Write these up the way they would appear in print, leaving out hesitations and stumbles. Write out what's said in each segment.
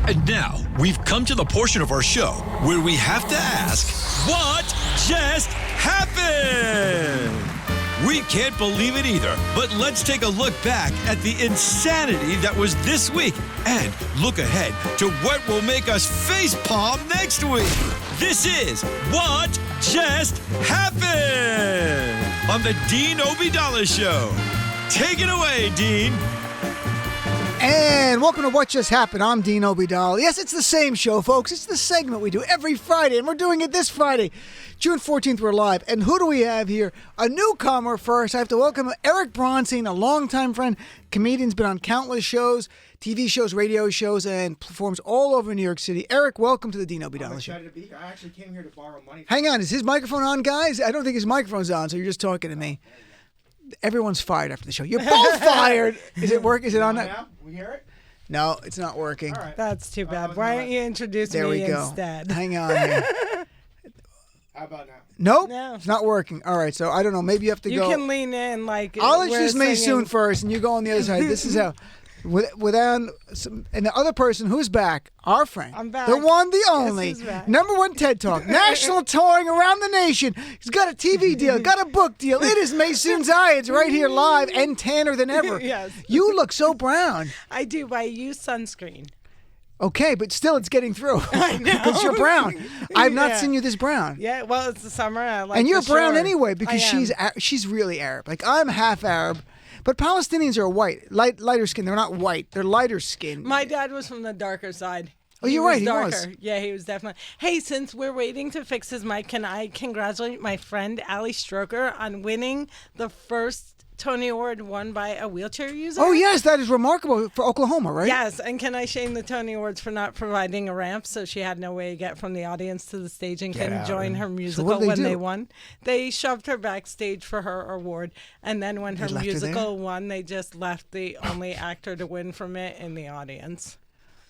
And now, we've come to the portion of our show where we have to ask, what just happened? We can't believe it either, but let's take a look back at the insanity that was this week and look ahead to what will make us facepalm next week. This is What Just Happened on the Dean Obeidallah Show. Take it away, Dean. And welcome to What Just Happened. I'm Dean Obeidallah. Yes, it's the same show, folks. It's the segment we do every Friday, and we're doing it this Friday. June 14th, we're live. And who do we have here? A newcomer first. I have to welcome Erik Bransteen, a longtime friend. Comedian's been on countless shows, TV shows, radio shows, and performs all over New York City. Erik, welcome to the Dean Obeidallah Show. I'm excited to be here. I actually came here to borrow money. Hang on. Is his microphone on, guys? I don't think his microphone's on, so you're just talking to me. Everyone's fired after the show. You're both fired. Is it work? Is it on? Now? We hear it? No, it's not working. All right. That's too bad. Why don't you introduce There we me go. instead? Hang on here. How about now? Nope, No. it's not working. All right, so I don't know. Maybe you have to You go. can lean in like I'll we're introduce Maysoon singing. first, and you go on the other side. This is how. Without and the other person who's back, our friend, I'm back. the one, the only, Yes, he's back. #1 TED Talk, national touring around the nation. He's got a TV deal, got a book deal. It is Maysoon Zayid right here live and tanner than ever. Yes. You look so brown. I do. I use sunscreen. Okay, but still, it's getting through I know. because you're brown. I've not Yeah. seen you this brown. Yeah. Well, it's the summer. I like. And you're the brown shore. anyway because I am. she's really Arab. Like I'm half Arab, but Palestinians are white, lighter skin. They're not white. They're lighter skin. My dad was from the darker side. Oh, you're right, he Darker. was. Yeah, he was definitely. Hey, since we're waiting to fix his mic, can I congratulate my friend Ali Stroker on winning the first Tony Award won by a wheelchair user? Oh yes, that is remarkable for Oklahoma, right? Yes, and can I shame the Tony Awards for not providing a ramp so she had no way to get from the audience to the stage and Get couldn't out, join man. her what musical did they when do? they won? They shoved her backstage for her award, and then when her They left her musical won, they just left the only actor to win from it in the audience.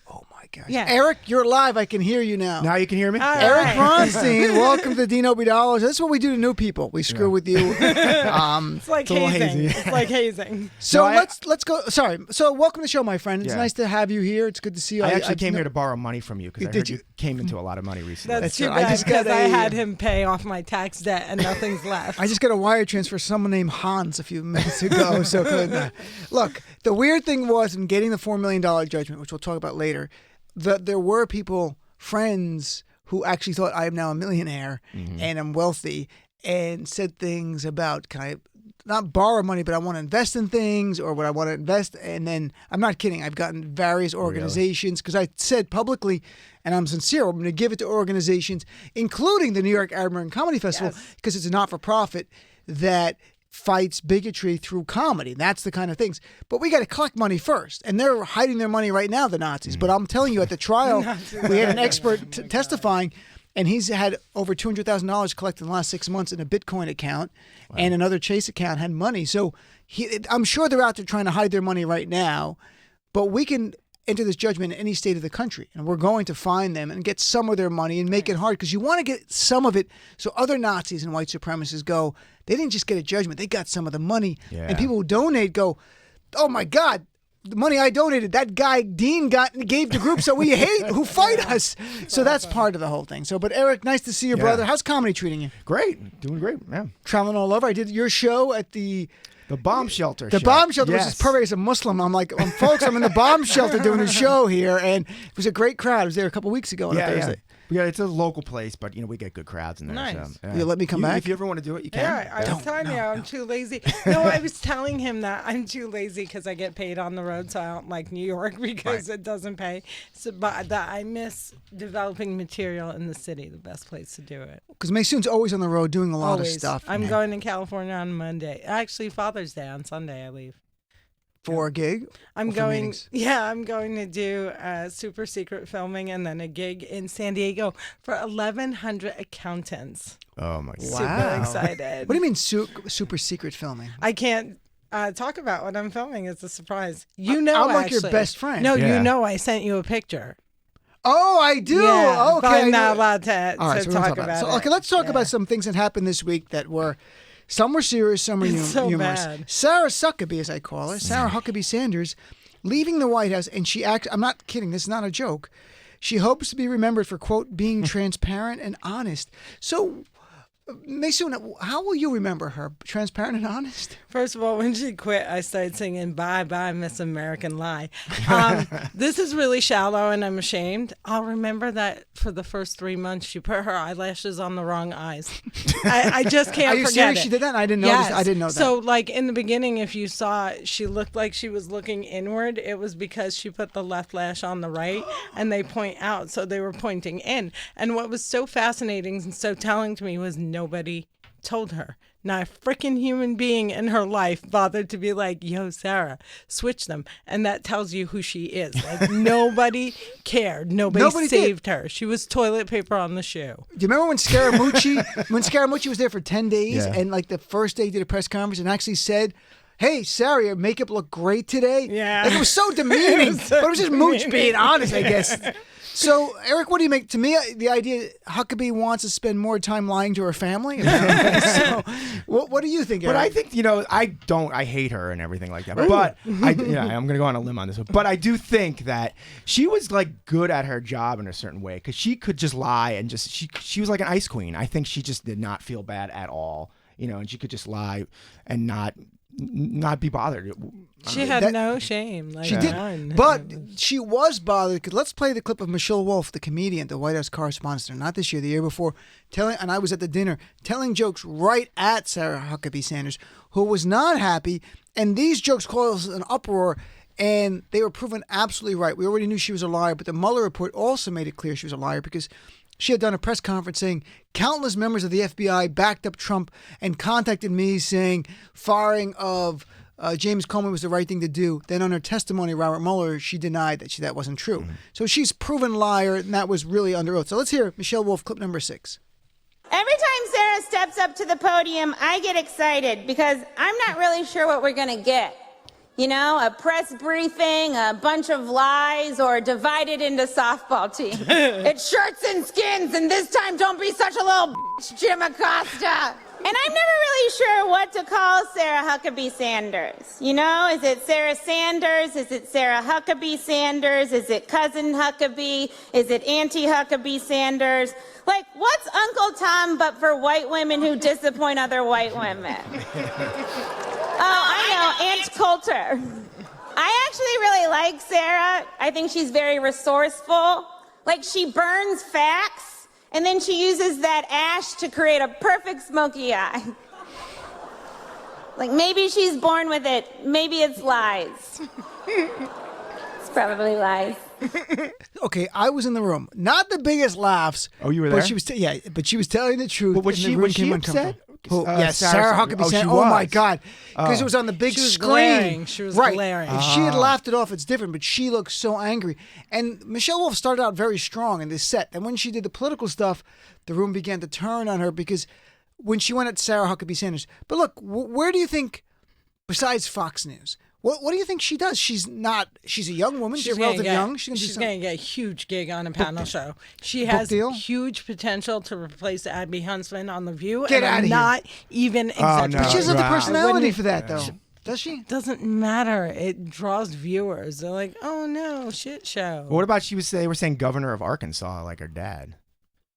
Oh my gosh. Yeah. Erik, you're live. I can hear you now. Now you can hear me? All Erik right. Bransteen, welcome to the Dean Obeidallah. This is what we do to new people. We screw with you. It's like a little hazing. hazy. It's like hazing. So No, I- let's go. Sorry. So welcome to the show, my friend. It's Yeah. nice to have you here. It's good to see you. I actually came here to borrow money from you because I Did heard you came into a lot of money recently. That's That's too right. I bad just got because I a- had him pay off my tax debt and nothing's left. I just got a wire transfer for someone named Hans a few minutes ago. So good. Look, the weird thing was in getting the $4 million judgment, which we'll talk about later, that there were people, friends, who actually thought I am now a millionaire and I'm wealthy and said things about, can I not borrow money, but I want to invest in things or what I want to invest. And then I'm not kidding. I've gotten various organizations because I said publicly, and I'm sincere, I'm going to give it to organizations, including the New York Arab American Comedy Festival, because it's a not-for-profit that fights bigotry through comedy. That's the kind of things. But we got to collect money first. And they're hiding their money right now, the Nazis. But I'm telling you, at the trial, we had an expert testifying, and he's had over $200,000 collected in the last 6 months in a Bitcoin account, and another Chase account had money. So I'm sure they're out there trying to hide their money right now, but we can enter this judgment in any state of the country, and we're going to find them and get some of their money and make it hard because you want to get some of it so other Nazis and white supremacists go, they didn't just get a judgment, they got some of the money. Yeah. And people who donate go, oh my God, the money I donated, that guy Dean gave to groups that we hate, who fight us. So that's part of the whole thing. So, but Erik, nice to see you, brother. How's comedy treating you? Great. Doing great. Yeah. Traveling all over. I did your show at the bomb shelter. bomb shelter, which Yes. is perfect as a Muslim. I'm like, folks, I'm in the bomb shelter doing a show here, and it was a great crowd. I was there a couple weeks ago on a Yeah, Thursday. yeah. It's a local place, but we get good crowds in there. Nice. So, yeah. You let me come back? If you ever want to do it, you can. Yeah, I was telling you I'm too lazy. No, I was telling him that I'm too lazy because I get paid on the road, so I don't like New York because it doesn't pay. So, but that I miss developing material in the city. The best place to do it. Because Maysoon's always on the road doing a lot Always. of stuff. I'm going to California on Monday. Actually, Father's Day on Sunday. I leave. for a gig. I'm Or for going. meetings? Yeah, I'm going to do super secret filming and then a gig in San Diego for 1,100 accountants. Oh my God. Wow. Super excited. What do you mean super secret filming? I can't talk about what I'm filming. It's a surprise. You know, I'm like your actually. best friend. No, Yeah. you know, I sent you a picture. Oh, I do. Yeah, Okay. but I I'm know. not allowed to, All right, so we're gonna talk about So, it. okay, let's talk Yeah. about some things that happened this week that were. Some were serious, some were It's so humorous. bad. Sarah Huckabee, as I call her, Sarah Huckabee Sanders, leaving the White House, and I'm not kidding, this is not a joke. She hopes to be remembered for, quote, being transparent and honest. So, Maysoon, how will you remember her? Transparent and honest? First of all, when she quit, I started singing "Bye Bye Miss American Lie." This is really shallow, and I'm ashamed. I'll remember that for the first 3 months, she put her eyelashes on the wrong eyes. I just can't Are you forget serious? it. She did that? I didn't know. Yes. I didn't know that. So, like in the beginning, if you saw, she looked like she was looking inward. It was because she put the left lash on the right, and they point out, so they were pointing in. And what was so fascinating and so telling to me was nobody told her. Not a freaking human being in her life bothered to be like, yo, Sarah, switch them. And that tells you who she is. Like, nobody cared. Nobody saved her. She was toilet paper on the shoe. Do you remember when Scaramucci was there for 10 days and like the first day he did a press conference and actually said, hey, Sarah, your makeup looked great today? Yeah. Like, it was so demeaning. But it was just Mooch being honest, I guess. So, Eric, what do you make? To me, the idea Huckabee wants to spend more time lying to her family. So, what do you think, Eric? But I think, I hate her and everything like that. But I'm going to go on a limb on this one. But I do think that she was like good at her job in a certain way because she could just lie and she was like an ice queen. I think she just did not feel bad at all, and she could just lie and not be bothered. She had no shame. Like, she did, none. but she was bothered. Because let's play the clip of Michelle Wolf, the comedian, the White House correspondent, not this year, the year before, and I was at the dinner, telling jokes right at Sarah Huckabee Sanders, who was not happy, and these jokes caused an uproar, and they were proven absolutely right. We already knew she was a liar, but the Mueller report also made it clear she was a liar because she had done a press conference saying countless members of the FBI backed up Trump and contacted me saying firing of James Comey was the right thing to do. Then on her testimony, Robert Mueller, she denied that wasn't true. Mm-hmm. So she's proven liar, and that was really under oath. So let's hear Michelle Wolf, clip number 6. Every time Sarah steps up to the podium, I get excited because I'm not really sure what we're going to get. A press briefing, a bunch of lies, or divided into softball team. It's shirts and skins, and this time don't be such a little bitch, Jim Acosta. And I'm never really sure what to call Sarah Huckabee Sanders. Is it Sarah Sanders? Is it Sarah Huckabee Sanders? Is it Cousin Huckabee? Is it Auntie Huckabee Sanders? Like, what's Uncle Tom but for white women who disappoint other white women? Oh, I know, Aunt Coulter. I actually really like Sarah. I think she's very resourceful. Like, she burns facts, and then she uses that ash to create a perfect smoky eye. Like, maybe she's born with it. Maybe it's lies. It's probably lies. Okay, I was in the room. Not the biggest laughs. Oh, you were there? But she was, but she was telling the truth. But was she upset? Yes, Sarah Huckabee Sanders. Oh my God, because it was on the big screen. Glaring. She was glaring. If she had laughed it off, it's different. But she looked so angry. And Michelle Wolf started out very strong in this set. And when she did the political stuff, the room began to turn on her because when she went at Sarah Huckabee Sanders. But look, where do you think, besides Fox News, what do you think she does? She's a young woman. She's relatively young. She's going to get a huge gig on a panel show. She has huge potential to replace Abby Huntsman on The View. Get out of here. Not even exaggerating. But she doesn't have the personality for that, though. Does she? Doesn't matter. It draws viewers. They're like, oh no, shit show. What about they were saying governor of Arkansas like her dad?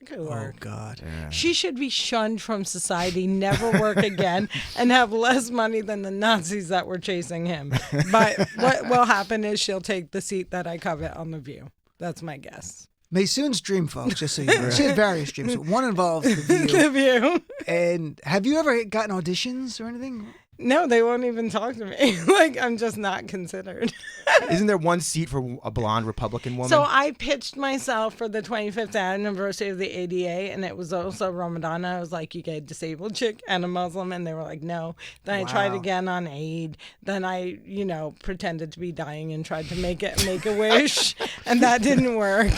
Good work. Oh, God. Yeah. She should be shunned from society, never work again, and have less money than the Nazis that were chasing him. But what will happen is she'll take the seat that I covet on The View. That's my guess. Maysoon's dream, folks, just so you know. She had various dreams. One involves The View. The View. And have you ever gotten auditions or anything? No, they won't even talk to me. Like, I'm just not considered. Isn't there one seat for a blonde Republican woman? So I pitched myself for the 25th anniversary of the ADA, and it was also Ramadan. I was like, you get a disabled chick and a Muslim, and they were like, no. Then I tried again on Eid. Then I, pretended to be dying and tried to make a wish, and that didn't work.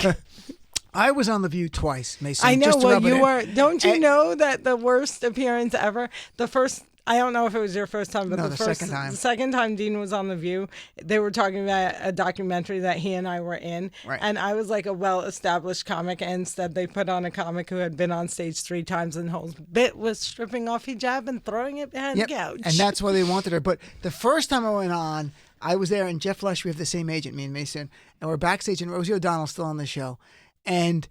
I was on The View twice, Maysoon. I know. Just to Well, rub it you in. were. Don't you know that the worst appearance ever? The first. I don't know if it was your first time, but No, the second time. The second time Dean was on The View, they were talking about a documentary that he and I were in. Right. And I was like a well-established comic, and instead they put on a comic who had been on stage 3 times, and the whole bit was stripping off hijab and throwing it behind the couch. And that's why they wanted her. But the first time I went on, I was there, and Jeff Flesh, we have the same agent, me and Maysoon, and we're backstage, and Rosie O'Donnell's still on the show, and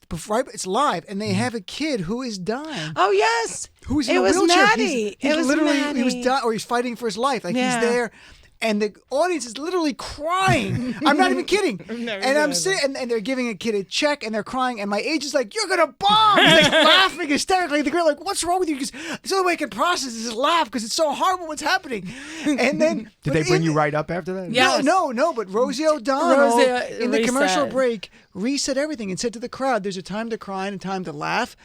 it's live, and they have a kid who is dying. Oh yes, Who's in it a was wheelchair. Maddie. He's It was literally Maddie. he was dying, or he's fighting for his life. Like Yeah. he's there. And the audience is literally crying. I'm not even kidding. And I'm sitting, and they're giving a kid a check, and they're crying. And my agent's like, "You're gonna bomb!" He's like laughing hysterically. The girl like, "What's wrong with you?" Because the only way I can process is laugh because it's so horrible what's happening. And then Did they bring you right up after that? Yeah. No. But Rosie O'Donnell Rosie, in the commercial reset. break reset everything and said to the crowd, "There's a time to cry and a time to laugh."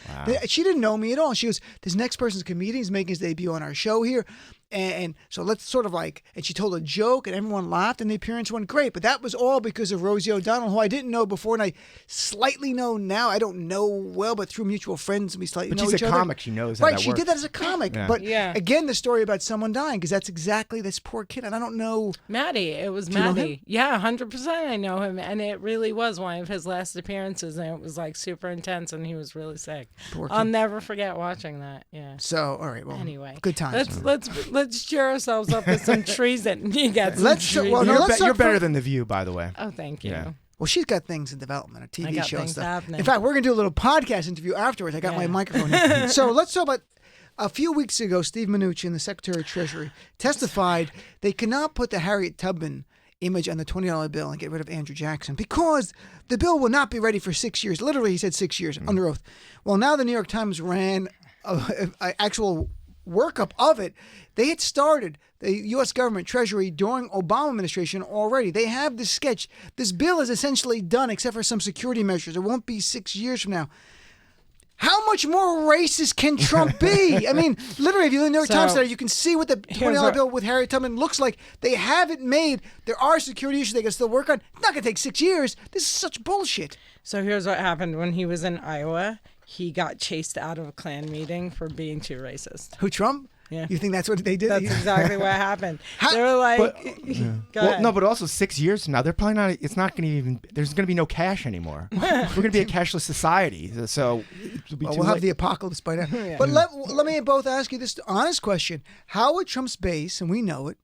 She didn't know me at all. She goes, "This next person's a comedian. He's making his debut on our show here." And so let's sort of like, and she told a joke and everyone laughed and the appearance went great. But that was all because of Rosie O'Donnell, who I didn't know before and I slightly know now. I don't know well, but through mutual friends, we slightly But know she's each a other. comic. She knows how Right, that she works. did that as a comic. Yeah. But Yeah. again, the story about someone dying, because that's exactly this poor kid. And I don't know. Maddie. It was you know Maddie. him? Yeah, 100%. I know him, and it really was one of his last appearances, and it was like super intense, and he was really sick. Poor I'll kid. never forget watching that. Yeah. So, all right, well, Anyway, good times. let's cheer ourselves up with some treason. You got some Let's- treason. well, no, let's You're talk better for- than The View, by the way. Oh, thank you. Yeah. Well, she's got things in development, a TV I got show and things stuff. happening. In fact, we're going to do a little podcast interview afterwards. I got my Yeah. microphone here. So let's talk about a few weeks ago, Steve Mnuchin, the Secretary of Treasury, testified they cannot put the Harriet Tubman image on the $20 bill and get rid of Andrew Jackson because the bill will not be ready for 6 years. Literally, he said 6 years under oath. Well, now the New York Times ran an actual workup of it. They had started the U.S. government Treasury during Obama administration already. They have this sketch. This bill is essentially done except for some security measures. It won't be 6 years from now. How much more racist can Trump be? I mean, literally, if you look at the New York So, Times today, you can see what the $20 what- bill with Harriet Tubman looks like. They haven't made. There are security issues they can still work on. It's not going to take 6 years. This is such bullshit. So here's what happened when he was in Iowa. He got chased out of a Klan meeting for being too racist. Who, Trump? Yeah. You think that's what they did? That's exactly what happened. How- They were like, go Well, ahead. no, but also 6 years from now, they're probably not. It's not going to even. There's going to be no cash anymore. We're going to be a cashless society. So it'll be Well, too we'll have late. the apocalypse by then. But let me both ask you this honest question. How would Trump's base, and we know it,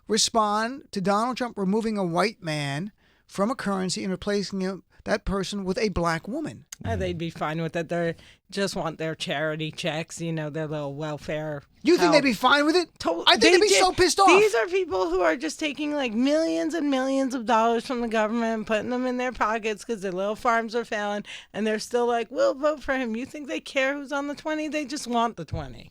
respond to Donald Trump removing a white man from a currency and replacing that person with a black woman? They'd be fine with it. They just want their charity checks, their little welfare. You think help. they'd be fine with it? I think They they'd be did- so pissed off. These are people who are just taking like millions and millions of dollars from the government and putting them in their pockets because their little farms are failing, and they're still like, we'll vote for him. You think they care who's on the 20? They just want the 20.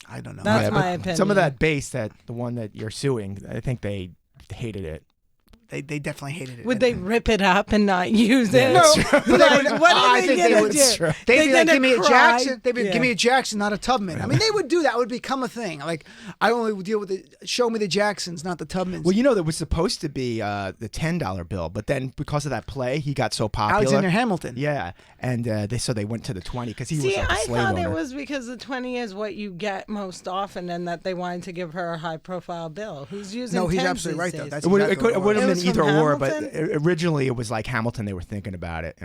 I don't know. That's Yeah, my but opinion. Some of that base, the one that you're suing, I think they hated it. They definitely hated it. Would they rip it up and not use it? No, but they Like, would, what are I they think they gonna would. do? That's true. They'd They're be like, gonna give me a cry. Jackson. They'd be, Yeah. give me a Jackson, not a Tubman. I mean, they would do that. It would become a thing. Like, I only deal with show me the Jacksons, not the Tubmans. Well, there was supposed to be the $10 bill, but then because of that play, he got so popular. Alexander Hamilton. Yeah, and they went to the 20 because he was See, like a I slave thought owner. it was because the 20 is what you get most often, and that they wanted to give her a high-profile bill. Who's using? No, he's 10s absolutely right, these though. days? That's It would exactly have what it been was. It was either from or, but Hamilton? originally it was like Hamilton. They were thinking about it.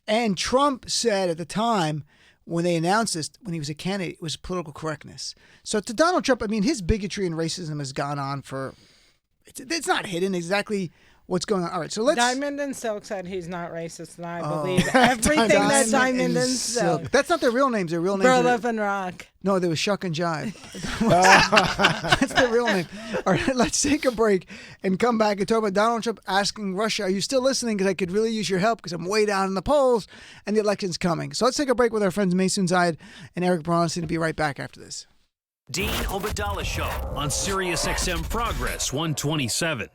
And Trump said at the time when they announced this, when he was a candidate, it was political correctness. So to Donald Trump, I mean, his bigotry and racism has gone on for. It's not hidden exactly what's going on. All right, so let's. Diamond and Silk said he's not racist, and I believe everything that Diamond and Silk. That's not their real names. Their real names. Burlap and Rock. No, there was Shuck and Jive. That's their real name. All right, let's take a break and come back and talk about Donald Trump asking Russia, "Are you still listening? Because I could really use your help because I'm way down in the polls and the election's coming." So let's take a break with our friends Maysoon, Zayid, and Erik Bransteen to be right back after this. Dean Obadala Show on Sirius XM Progress 127.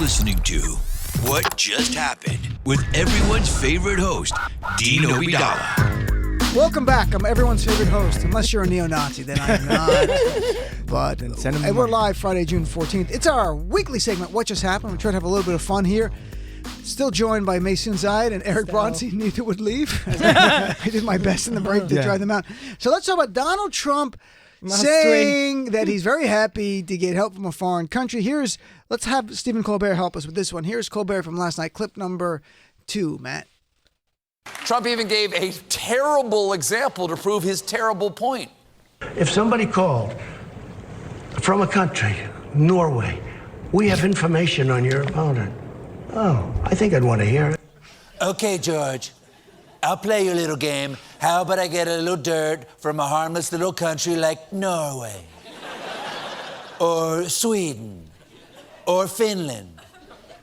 listening to What Just Happened with everyone's favorite host, Dino Bidala. Welcome back. I'm everyone's favorite host, unless you're a neo-Nazi, then I'm not. But we're live Friday, June 14th. It's our weekly segment, What Just Happened. We try to have a little bit of fun here. Still joined by Maysoon, Zayid, and Erik Bransteen. Neither would leave. I did my best in the break to drive them out. So let's talk about Donald Trump saying that he's very happy to get help from a foreign country. Let's have Stephen Colbert help us with this one. Here's Colbert from last night, clip number 2, Matt. Trump even gave a terrible example to prove his terrible point. If somebody called from a country, Norway, we have information on your opponent. Oh, I think I'd want to hear it. Okay, George, I'll play your little game. How about I get a little dirt from a harmless little country like Norway? Or Sweden? Or Finland?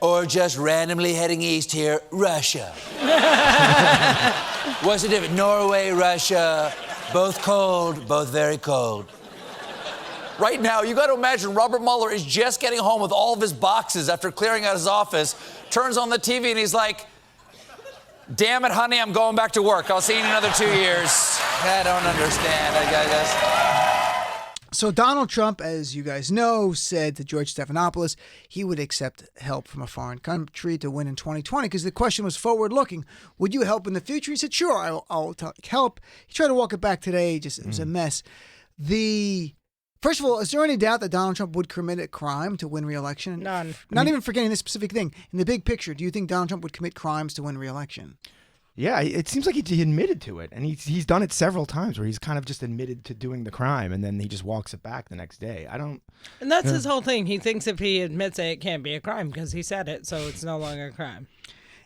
Or just randomly heading east here, Russia? What's the difference? Norway, Russia, both cold, both very cold. Right now, you got to imagine Robert Mueller is just getting home with all of his boxes after clearing out his office, turns on the TV, and he's like, damn it, honey, I'm going back to work. I'll see you in another 2 years. I don't understand. I guess. So Donald Trump, as you guys know, said to George Stephanopoulos he would accept help from a foreign country to win in 2020 because the question was forward-looking. Would you help in the future? He said, sure, I'll help. He tried to walk it back today. It was a mess. First of all, is there any doubt that Donald Trump would commit a crime to win re-election? None. Not even forgetting this specific thing. In the big picture, do you think Donald Trump would commit crimes to win re-election? Yeah, it seems like he admitted to it, and he's done it several times where he's kind of just admitted to doing the crime, and then he just walks it back the next day. And that's his whole thing. He thinks if he admits it can't be a crime because he said it, so it's no longer a crime.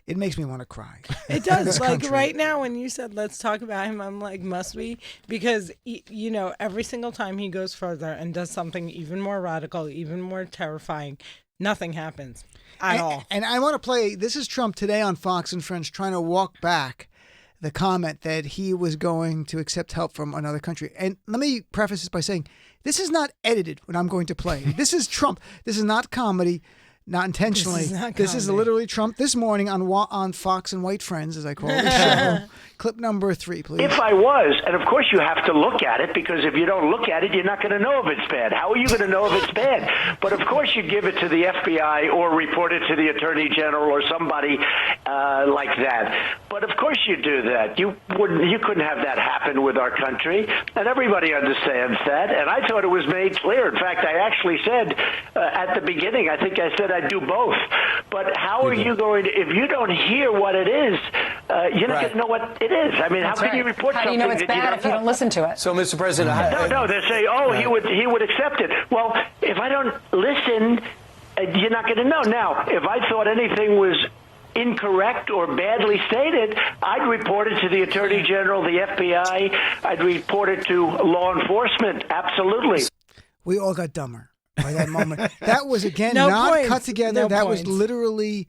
It makes me want to cry. It does. Like right now when you said, let's talk about him, I'm like, must we? Because, every single time he goes further and does something even more radical, even more terrifying, nothing happens at all. And I want to play, this is Trump today on Fox and Friends trying to walk back the comment that he was going to accept help from another country. And let me preface this by saying, this is not edited what I'm going to play. This is Trump. This is not comedy. Not intentionally. This is literally Trump this morning on Fox and White Friends, as I call the show. Clip number 3, please. If I was, and of course you have to look at it, because if you don't look at it, you're not going to know if it's bad. How are you going to know if it's bad? But of course you give it to the FBI or report it to the Attorney General or somebody like that. But of course you do that. You couldn't have that happen with our country, and everybody understands that. And I thought it was made clear. In fact, I actually said at the beginning, I think I said I'd do both. But how are you going to, if you don't hear what it is, you're not going to know what it is. I mean, how can you report something that you don't know? How do you know it's bad if you don't listen to it? So, Mr. President, No, they say, he would accept it. Well, if I don't listen, you're not going to know. Now, if I thought anything was incorrect or badly stated, I'd report it to the Attorney General, the FBI. I'd report it to law enforcement. Absolutely. We all got dumber by that moment. That was, again, No not points. cut together. No that points. was literally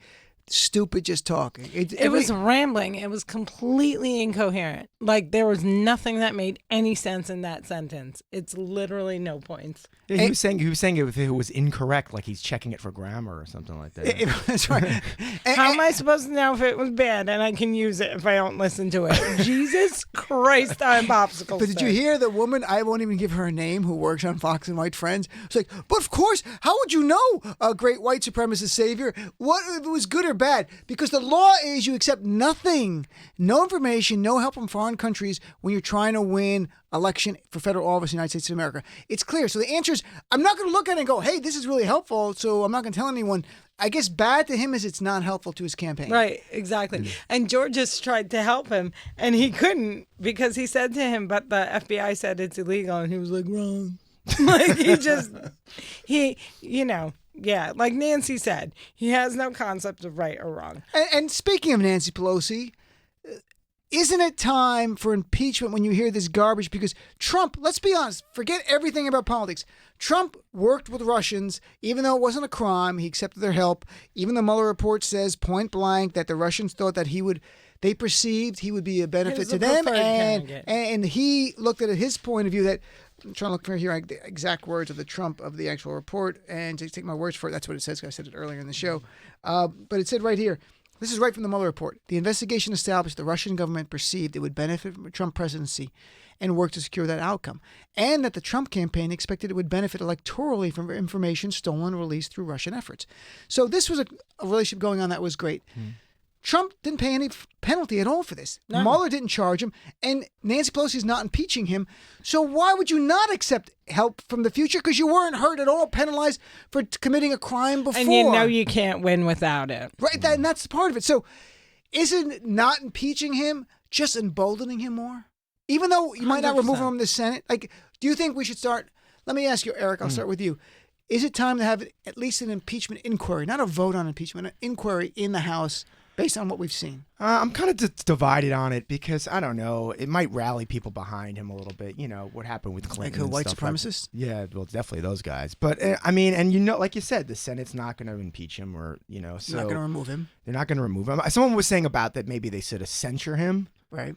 stupid just talking. It was rambling. It was completely incoherent. Like there was nothing that made any sense in that sentence. It's literally no points. Yeah, he was saying if it was incorrect, like he's checking it for grammar or something like that. That's right. How am I supposed to know if it was bad and I can use it if I don't listen to it? Jesus Christ, I'm popsicle But did you hear the woman, I won't even give her a name, who works on Fox and White Friends? It's like, but of course, how would you know, a great white supremacist savior, what if it was good or bad? Because the law is you accept nothing, no information, no help from foreign countries when you're trying to win election for federal office in the United States of America. It's clear. So the answer is, I'm not going to look at it and go, hey, this is really helpful, so I'm not going to tell anyone. I guess bad to him is it's not helpful to his campaign. Right, exactly. And George just tried to help him, and he couldn't because he said to him, but the FBI said it's illegal, and he was like, wrong. Like yeah, like Nancy said, he has no concept of right or wrong. And speaking of Nancy Pelosi, isn't it time for impeachment when you hear this garbage? Because Trump, let's be honest, forget everything about politics. Trump worked with Russians, even though it wasn't a crime. He accepted their help. Even the Mueller report says point blank that the Russians thought that they perceived he would be a benefit to them. And he looked at it, his point of view that I'm trying to look for here the exact words of the actual report, and to take my words for it, that's what it says. I said it earlier in the show. But it said right here, this is right from the Mueller report. The investigation established the Russian government perceived it would benefit from a Trump presidency and work to secure that outcome, and that the Trump campaign expected it would benefit electorally from information stolen or released through Russian efforts. So this was a relationship going on that was great. Trump didn't pay any penalty at all for this. No. Mueller didn't charge him, and Nancy Pelosi is not impeaching him. So why would you not accept help from the future? Because you weren't hurt at all, penalized for committing a crime before. And you know you can't win without it. Right, and that's part of it. So isn't not impeaching him just emboldening him more? Even though you might not remove him from the Senate? Like, do you think we should start? Let me ask you, Eric, I'll start with you. Is it time to have at least an impeachment inquiry, not a vote on impeachment, an inquiry in the House based on what we've seen? I'm kind of divided on it because, I don't know, it might rally people behind him a little bit. You know, what happened with Clinton. Like who, and white stuff supremacists? Yeah, well, definitely those guys. But, I mean, and you know, like you said, the Senate's not going to impeach him or, you know. So Not going to remove him. They're not going to remove him. Someone was saying about that maybe they should have censure him. Right.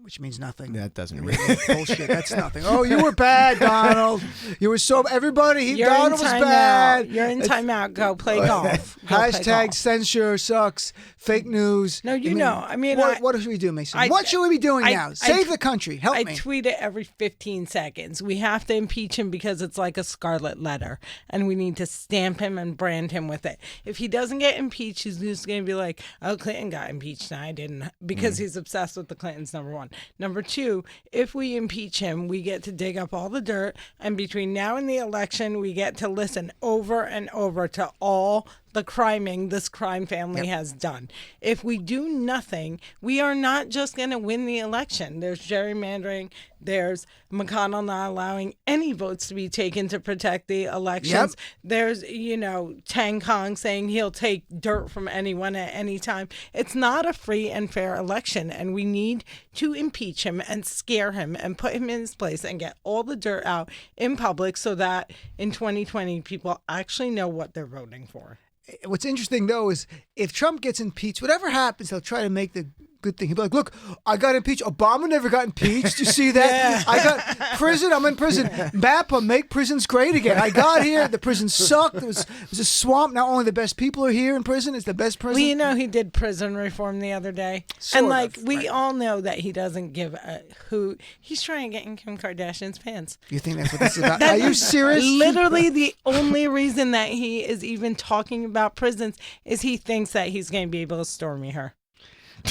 Which means nothing. That doesn't It mean really is bullshit. That's nothing. Oh, you were bad, Donald. You were so everybody. Donald was bad. You're in timeout. Go play golf. Go play Hashtag golf. censure sucks. Fake news. No, you know. I mean, what should we do, Maysoon? What should we be doing now? Save the country. Help me. I tweet it every 15 seconds. We have to impeach him because it's like a scarlet letter, and we need to stamp him and brand him with it. If he doesn't get impeached, he's just going to be like, oh, Clinton got impeached, and I didn't, because he's obsessed with the Clintons, number one. Number two, if we impeach him, we get to dig up all the dirt, and between now and the election, we get to listen over and over to all the criming this crime family has done. If we do nothing, we are not just going to win the election. There's gerrymandering. There's McConnell not allowing any votes to be taken to protect the elections. There's, you know, Tang Kong saying he'll take dirt from anyone at any time. It's not a free and fair election, and we need to impeach him and scare him and put him in his place and get all the dirt out in public so that in 2020 people actually know what they're voting for. What's interesting, though, is if Trump gets impeached, whatever happens, he'll try to make the good thing. He'll be like, look, I got impeached. Obama never got impeached. You see that? I got prison. I'm in prison. MAPA, make prisons great again. I got here. The prison sucked. It was a swamp. Now only the best people are here in prison. It's the best prison. Well, you know, he did prison reform the other day. Sort and, like, of, we right. all know that he doesn't give a who. He's trying to get in Kim Kardashian's pants. You think that's what this is about? Are you serious? Literally, the only reason that he is even talking about prisons is he thinks that he's going to be able to stormy her.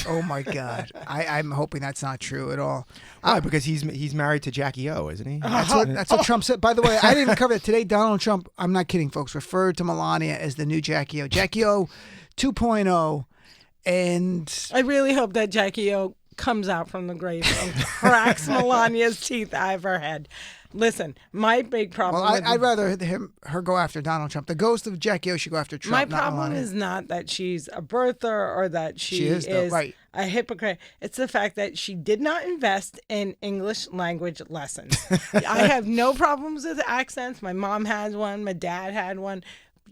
Oh my God! I'm hoping that's not true at all. Why? Because he's married to Jackie O, isn't he? That's what Trump said. By the way, I didn't even cover that today. Donald Trump, I'm not kidding, folks, referred to Melania as the new Jackie O. Jackie O 2.0. And I really hope that Jackie O comes out from the grave and cracks Melania's teeth out of her head. Listen, my big problem. Well, I'd rather her go after Donald Trump. The ghost of Jackie O should go after Trump. My not problem Melania. is not that she's a birther or that she is right. a hypocrite. It's the fact that she did not invest in English language lessons. I have no problems with accents. My mom had one. My dad had one.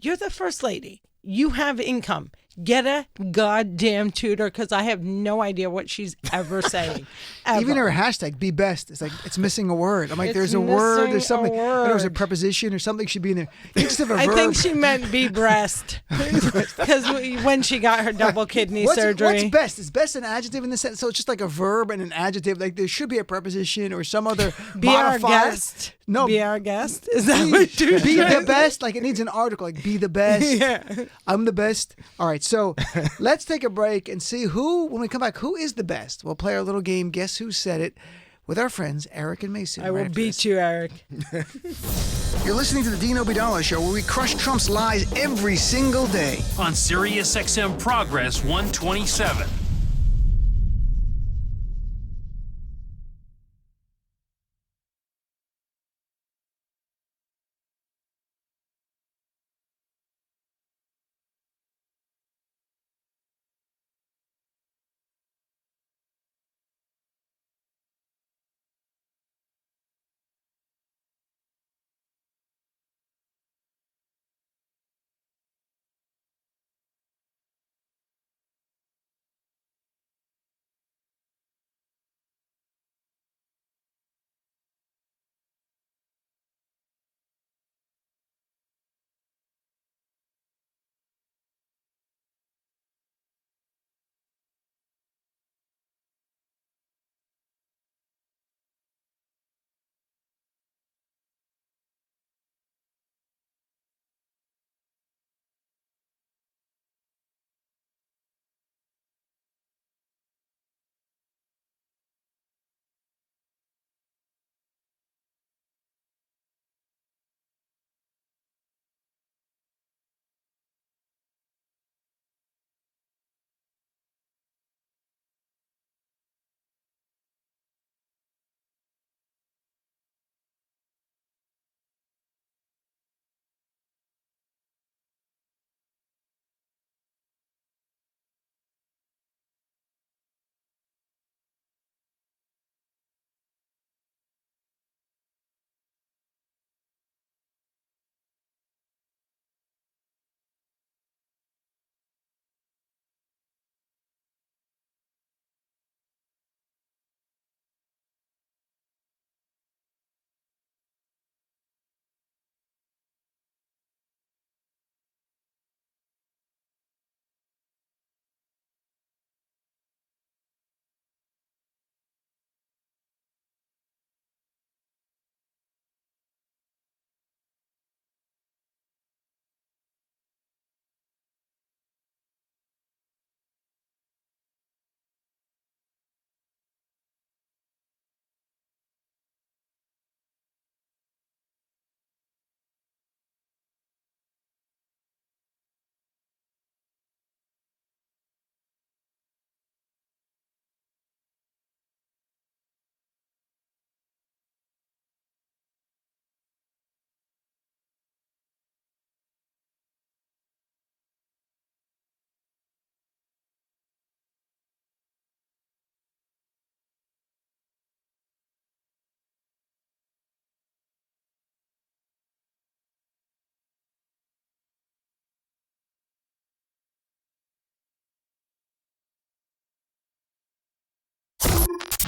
You're the first lady. You have income. Get a goddamn tutor, because I have no idea what she's ever saying. Ever. Even her hashtag, be best, it's like it's missing a word. I'm like, It's there's a word, missing there's something. a There's a word. preposition or something should be in there. You just have a I verb. think she meant be breast, because when she got her double kidney surgery. What's best? Is best an adjective in this sentence? So it's just like a verb and an adjective. Like there should be a preposition or some other Be our modifier. guest. No, Be our guest. Is that what you be the best? Like it needs an article. Like be the best. Yeah. I'm the best. All right. So let's take a break and see who, when we come back, who is the best. We'll play our little game, Guess Who Said It, with our friends Erik and Maysoon. I will beat you, Erik. You're listening to the Dino Bidala Show, where we crush Trump's lies every single day. On Sirius XM Progress 127.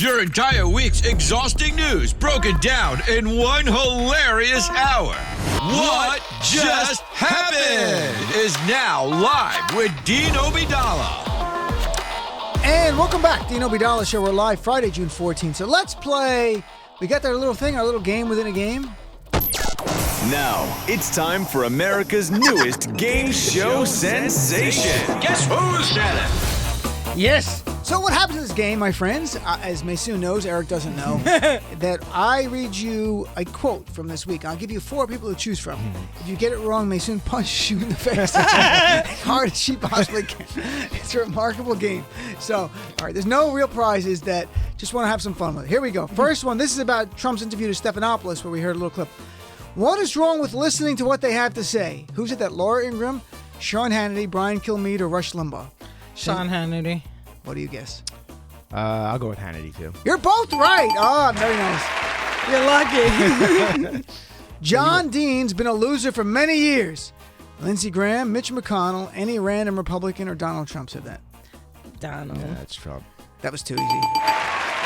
Your entire week's exhausting news broken down in one hilarious hour. What Just Happened is now live with Dean Obidala. And welcome back, Dean Obidala Show. We're live Friday, June 14th. So let's play. We got that little thing, our little game within a game. Now, it's time for America's newest game show sensation. Guess who said it? Yes. So what happens in this game, my friends, as Maysoon knows, Erik doesn't know, that I read you a quote from this week. I'll give you 4 people to choose from. If you get it wrong, Maysoon punches you in the face as hard as she possibly can. It's a remarkable game. So, all right, there's no real prizes, that just want to have some fun with it. Here we go. First one, this is about Trump's interview to Stephanopoulos, where we heard a little clip. What is wrong with listening to what they have to say? Who said that? Laura Ingraham, Sean Hannity, Brian Kilmeade, or Rush Limbaugh? Sean Hannity. What do you guess? I'll go with Hannity, too. You're both right. Oh, very nice. You're lucky. John Dean's been a loser for many years. Lindsey Graham, Mitch McConnell, any random Republican, or Donald Trump said that. Donald. Yeah, that's Trump. That was too easy.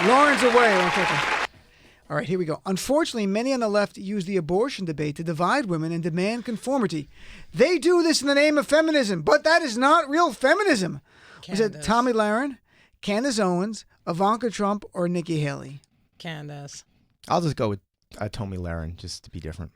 Lauren's away. Don't take her. All right, here we go. Unfortunately, many on the left use the abortion debate to divide women and demand conformity. They do this in the name of feminism, but that is not real feminism. Was it Tommy Lahren, Candace Owens, Ivanka Trump, or Nikki Haley? Candace. I'll just go with Tommy Lahren, just to be different.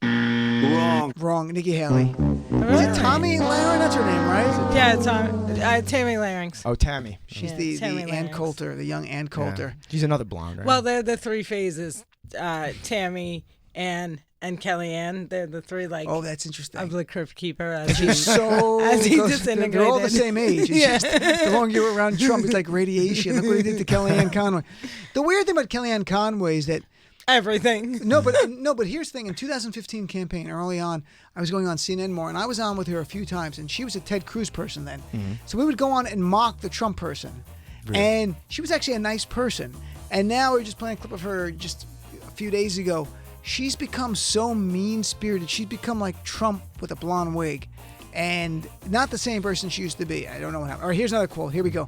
Wrong. Nikki Haley. Really? Is it Tommy Lahren? That's her name, right? Yeah, Tammy Larynx. Oh, Tammy. She's Yeah, the Tammy Ann Larynx. Coulter, the young Ann Coulter. Yeah. She's another blonde, right? Well, they're the 3 phases. Tammy, Ann, and Kellyanne. They're the 3 Oh, that's interesting. of the Crypt Keeper as he, So as he close. disintegrated. They're all the same age. It's Yeah. just, the longer you're around Trump, it's like radiation. Look what he did to Kellyanne Conway. The weird thing about Kellyanne Conway is that Everything. no, but here's the thing. In 2015 campaign, early on, I was going on CNN more, and I was on with her a few times, and she was a Ted Cruz person then. So we would go on and mock the Trump person. Really? And she was actually a nice person. And now we're just playing a clip of her just a few days ago. She's become so mean-spirited. She's become like Trump with a blonde wig. And not the same person she used to be. I don't know what happened. All right, here's another quote. Here we go.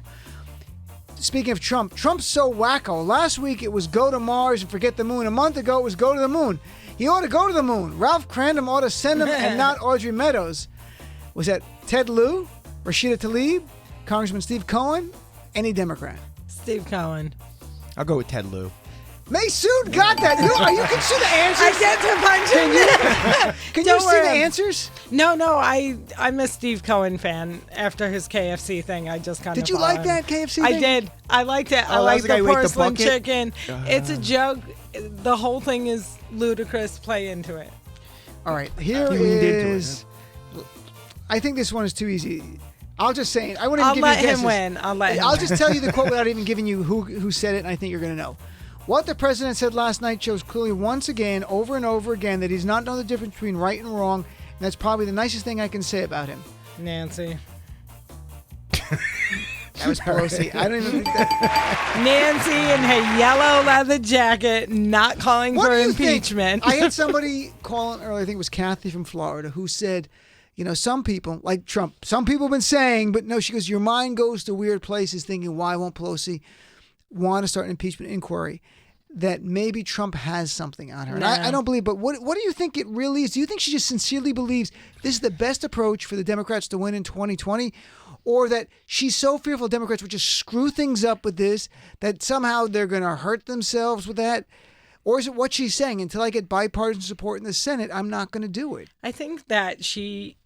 Speaking of Trump, Trump's so wacko. Last week it was go to Mars and forget the moon. A month ago it was go to the moon. He ought to go to the moon. Ralph Crandom ought to send him and not Audrey Meadows. Was that Ted Lieu, Rashida Tlaib, Congressman Steve Cohen, any Democrat? Steve Cohen. I'll go with Ted Lieu. Maysoon got that. You can see the answers. I get to punch him. Can Don't you see the worry. answers? No, I'm a Steve Cohen fan. After his KFC thing, I just kind of Did you like that KFC I thing? did. I liked it. I Oh, that liked was the guy the who ate the porcelain bucket? chicken. It's a joke. The whole thing is ludicrous. Play into it. All right, here He leaned into it, is. I think this one is too easy. I'll just say it. I wouldn't even I'll give let you him guesses. win. I'll just tell you the quote without even giving you who said it, and I think you're going to know. What the president said last night shows clearly once again, over and over again, that he's not know the difference between right and wrong, and that's probably the nicest thing I can say about him. Nancy. That was Pelosi. I don't even think that. Nancy in her yellow leather jacket, not calling What for do you think? impeachment. I had somebody call in earlier, I think it was Kathy from Florida, who said, some people, like Trump, some people have been saying, but no, she goes, your mind goes to weird places thinking, why won't Pelosi want to start an impeachment inquiry? That maybe Trump has something on her. And I don't believe, but what do you think it really is? Do you think she just sincerely believes this is the best approach for the Democrats to win in 2020? Or that she's so fearful Democrats would just screw things up with this, that somehow they're going to hurt themselves with that? Or is it what she's saying? Until I get bipartisan support in the Senate, I'm not going to do it. I think that she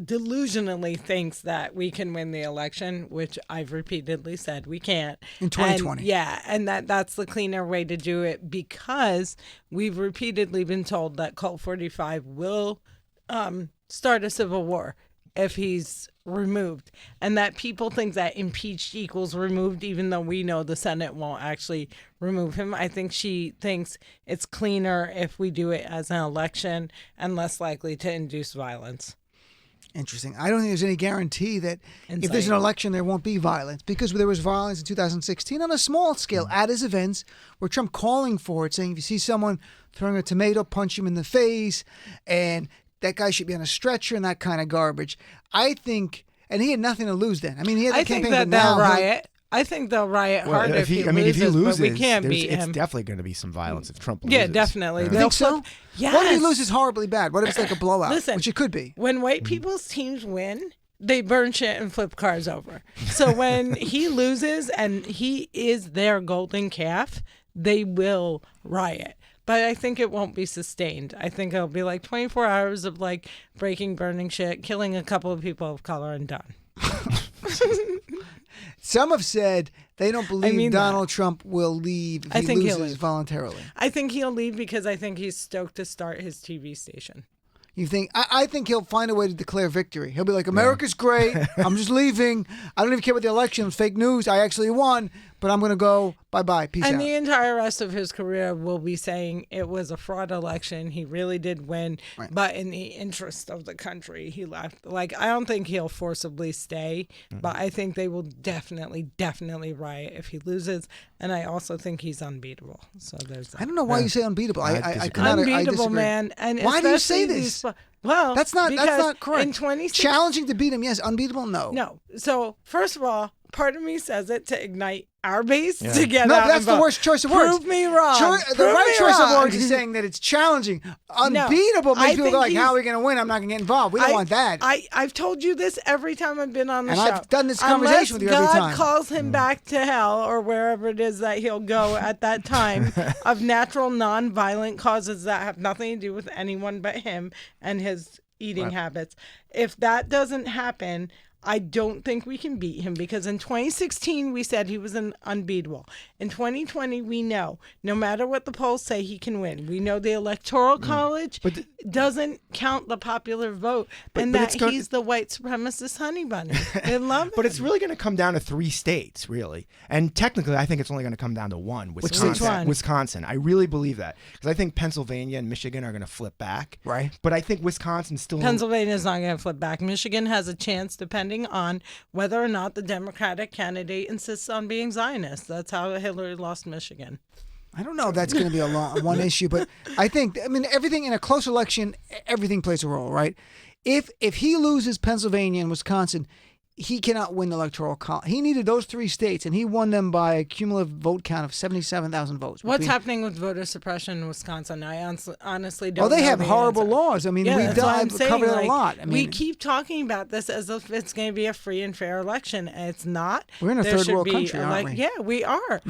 delusionally thinks that we can win the election, which I've repeatedly said we can't. In 2020. And that's the cleaner way to do it, because we've repeatedly been told that Colt 45 will start a civil war if he's removed, and that people think that impeached equals removed, even though we know the Senate won't actually remove him. I think she thinks it's cleaner if we do it as an election and less likely to induce violence. Interesting. I don't think there's any guarantee that if there's an election, there won't be violence, because there was violence in 2016 on a small scale at his events, where Trump calling for it, saying if you see someone throwing a tomato, punch him in the face, and that guy should be on a stretcher and that kind of garbage. I think, and he had nothing to lose then. I mean, he had the I think campaign, that but now riot. I think they'll riot harder if he if he loses, but we can't beat him. It's definitely going to be some violence if Trump loses. Yeah, definitely. You think so? Yes. What if he loses horribly bad? What if it's like a blowout? Listen, which it could be. When white people's teams win, they burn shit and flip cars over. So when he loses and he is their golden calf, they will riot. But I think it won't be sustained. I think it'll be like 24 hours of like breaking, burning shit, killing a couple of people of color, and done. Some have said they don't believe Donald Trump will leave if he loses voluntarily. I think he'll leave because I think he's stoked to start his TV station. You think? I think he'll find a way to declare victory. He'll be like, America's great. I'm just leaving. I don't even care about the election. It's fake news. I actually won, but I'm going to go. Bye-bye. Peace out. And the entire rest of his career will be saying it was a fraud election. He really did win, but in the interest of the country, he left. Like, I don't think he'll forcibly stay, but I think they will definitely riot if he loses. And I also think he's unbeatable. So there's that. I don't know why you say unbeatable. I unbeatable, man. And why do you say this? Well, that's not correct. In 2016, challenging to beat him, yes. Unbeatable, no. No. So first of all, part of me says it to ignite our base to get out. No, that's the worst choice of words. Prove me wrong. The right choice of words is saying that it's challenging. Unbeatable makes people go like, how are we going to win? I'm not going to get involved. We don't want that. I've told you this every time I've been on the show. And I've done this conversation with you every time. God calls him back to hell or wherever it is that he'll go at that time of natural, non-violent causes that have nothing to do with anyone but him and his eating habits. If that doesn't happen, I don't think we can beat him because in 2016 we said he was unbeatable. In 2020 we know no matter what the polls say he can win. We know the Electoral College doesn't count the popular vote and that he's the white supremacist honey bunny. They love him. But it's really going to come down to 3 states, really. And technically I think it's only going to come down to one, Wisconsin. Wisconsin. I really believe that because I think Pennsylvania and Michigan are going to flip back. Right. But I think Wisconsin's still... Pennsylvania's not going to flip back. Michigan has a chance depending on whether or not the Democratic candidate insists on being Zionist. That's how Hillary lost Michigan. I don't know if that's going to be one issue, but I think, everything in a close election, everything plays a role, right? If he loses Pennsylvania and Wisconsin, he cannot win the Electoral College. He needed those 3 states, and he won them by a cumulative vote count of 77,000 votes. What's happening with voter suppression in Wisconsin? I honestly don't know. They have horrible laws. We've covered it a lot. We keep talking about this as if it's going to be a free and fair election, and it's not. We're in a third world country, aren't we? Yeah, we are.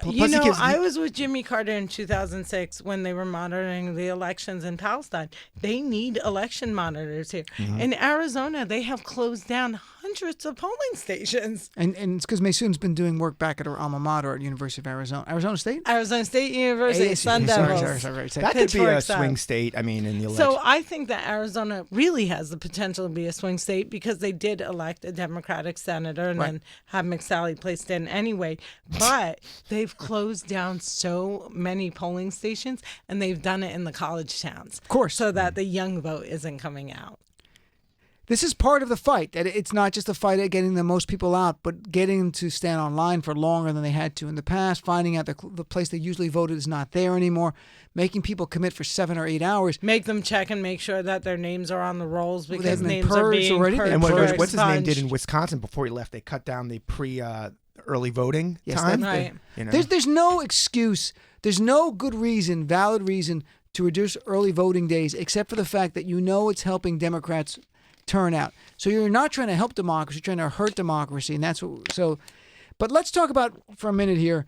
I was with Jimmy Carter in 2006 when they were monitoring the elections in Palestine. They need election monitors here. Mm-hmm. In Arizona, they have closed down hundreds of polling stations. And it's because Maysoon's been doing work back at her alma mater at University of Arizona. Arizona State? Arizona State University, Sun Devils. Sorry. That could be a swing state, in the election. So I think that Arizona really has the potential to be a swing state because they did elect a Democratic senator and then have McSally placed in anyway. But they've closed down so many polling stations and they've done it in the college towns. Of course. So that the young vote isn't coming out. This is part of the fight. That it's not just a fight at getting the most people out, but getting them to stand online for longer than they had to in the past, finding out the place they usually voted is not there anymore, making people commit for 7 or 8 hours. Make them check and make sure that their names are on the rolls because names are being already. And what's his name did in Wisconsin before he left, they cut down the early voting time. Right. There's no excuse. There's no good reason, valid reason to reduce early voting days except for the fact that it's helping Democrats turnout. So you're not trying to help democracy, you're trying to hurt democracy, and that's what. So, but let's talk about for a minute here.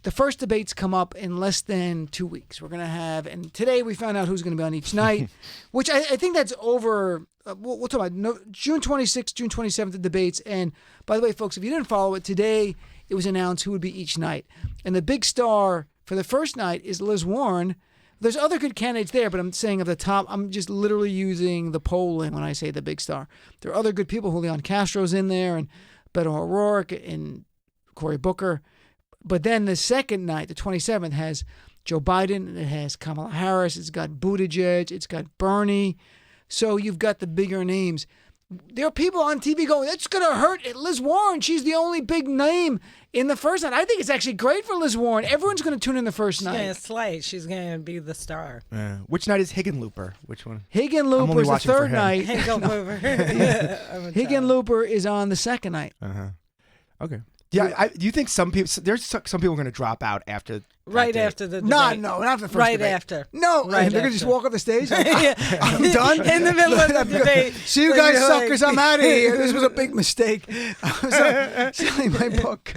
The first debates come up in less than 2 weeks. We're going to have, and today we found out who's going to be on each night, which I think that's over. We'll talk about June 26th, June 27th, the debates. And by the way, folks, if you didn't follow it today, it was announced who would be each night, and the big star for the first night is Liz Warren. There's other good candidates there, but I'm saying of the top, I'm just literally using the polling when I say the big star. There are other good people. Julian Castro's in there, and Beto O'Rourke, and Cory Booker. But then the second night, the 27th, has Joe Biden, it has Kamala Harris, it's got Buttigieg, it's got Bernie. So you've got the bigger names. There are people on TV going, that's going to hurt Liz Warren. She's the only big name in the first night. I think it's actually great for Liz Warren. Everyone's going to tune in the first night. She's going to slay. She's going to be the star. Which night is Hickenlooper? Which one? Hickenlooper is the third night. Hickenlooper. Hickenlooper is on the second night. Okay. Yeah, do you think some people? There's some people are going to drop out after. Right after the debate. No, not after the first right debate. after. No, right they're going to just walk off the stage. Like, Yeah. I'm done. In the middle of the debate. See you guys, suckers. I'm out of here. This was a big mistake. I was selling my book.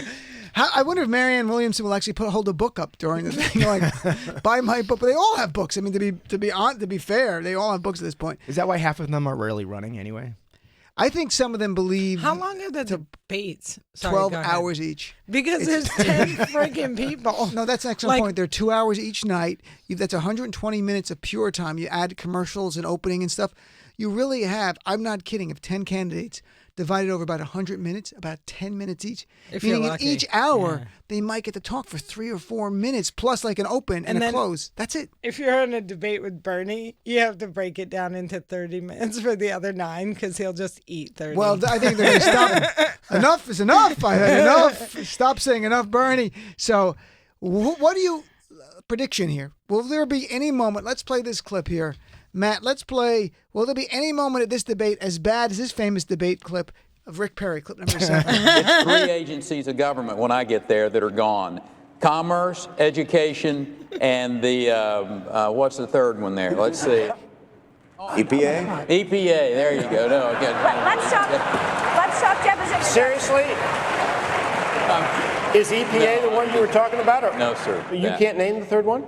I wonder if Marianne Williamson will actually hold a book up during the thing, like buy my book. But they all have books. I mean, to be fair, they all have books at this point. Is that why half of them are rarely running anyway? I think some of them believe. How long are the debates? Sorry, 12 hours each. Because there's 10 freaking people. No, that's an excellent point. They're 2 hours each night. That's 120 minutes of pure time. You add commercials and opening and stuff. You really have, I'm not kidding, if 10 candidates divided over about 100 minutes, about 10 minutes each. If meaning you're in lucky. each hour, they might get to talk for 3 or 4 minutes, plus like an open and a close. That's it. If you're in a debate with Bernie, you have to break it down into 30 minutes for the other 9 because he'll just eat 30. Well, I think they're going to stop. Enough is enough. I had enough. Stop saying enough, Bernie. So what do you, prediction here? Will there be any moment, let's play this clip here. Matt, let's play, will there be any moment at this debate as bad as this famous debate clip of Rick Perry, clip number 7? It's 3 agencies of government when I get there that are gone. Commerce, education, and the, what's the third one there? Let's see. EPA? EPA, there you go. No, okay. Let's talk deposition. Seriously? Is EPA the one you were talking about? Or? No, sir. You can't name the third one?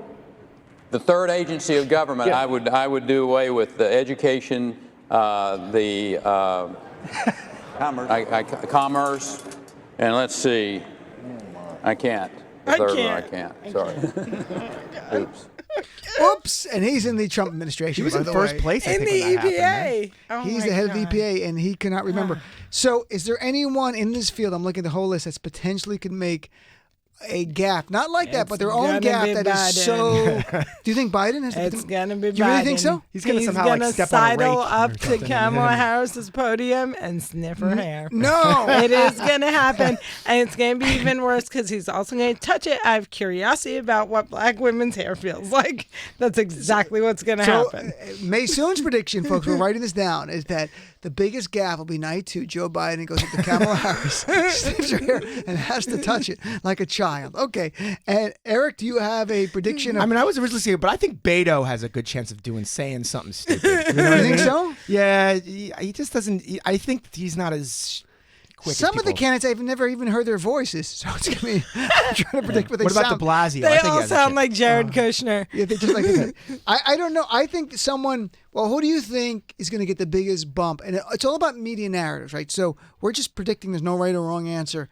The third agency of government, yeah. I would do away with the education, the commerce, and let's see. I can't. The third one, I can't. Sorry. Oops. Oops, and he's in the Trump administration. He was by in the first way. place, I in think, the when that EPA. happened, Oh he's my the head God. of the EPA, and he cannot remember. So, is there anyone in this field? I'm looking at the whole list that's potentially could make a gap, not like that, but their own gap that is so. Do you think Biden has? It's gonna be Biden. You really think so? He's gonna somehow like step on a sidle rake up or to something. Kamala Harris's podium and sniff her hair. No, it is gonna happen, and it's gonna be even worse because he's also gonna touch it. I have curiosity about what black women's hair feels like. That's exactly what's gonna happen. Maysoon's prediction, folks, we're writing this down, is that the biggest gap will be night 2. Joe Biden goes up to Kamala Harris, sniffs her hair, and has to touch it like a child. Okay. And Eric, do you have a prediction? I mean, I was originally saying, but I think Beto has a good chance of saying something stupid. You know what I think mean? so? Yeah, he just doesn't. I think he's not as quick. Some as of the candidates, I've never even heard their voices, so it's gonna be. I'm trying to predict what they What sound. about De Blasio? They I think he all has a sound chance. like Jared Kushner. Yeah, they just like that. I don't know. I think someone. Well, who do you think is going to get the biggest bump? And it's all about media narratives, right? So we're just predicting. There's no right or wrong answer.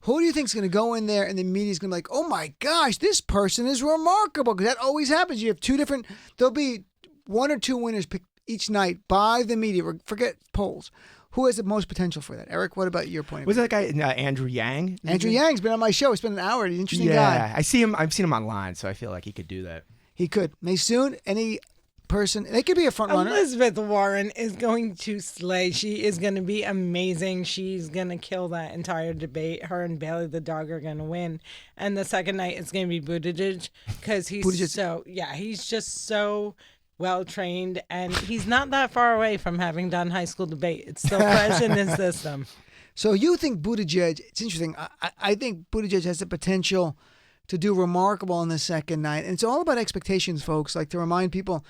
Who do you think is going to go in there and the media's going to be like, oh my gosh, this person is remarkable? Because that always happens. You have 2 different. There'll be 1 or 2 winners picked each night by the media. Forget polls. Who has the most potential for that? Eric, what about your point of view? Was that guy Andrew Yang? Andrew Yang's been on my show. He spent an hour. He's an interesting guy. Yeah, I see him. I've seen him online, so I feel like he could do that. He could. Maysoon, any person, they could be a front runner. Elizabeth Warren is going to slay. She is going to be amazing. She's going to kill that entire debate. Her and Bailey the dog are going to win. And the second night it's going to be Buttigieg because he's he's just so well trained, and he's not that far away from having done high school debate. It's still fresh in his system. So you think Buttigieg? It's interesting. I think Buttigieg has the potential to do remarkable on the second night, and it's all about expectations, folks. Like to remind people.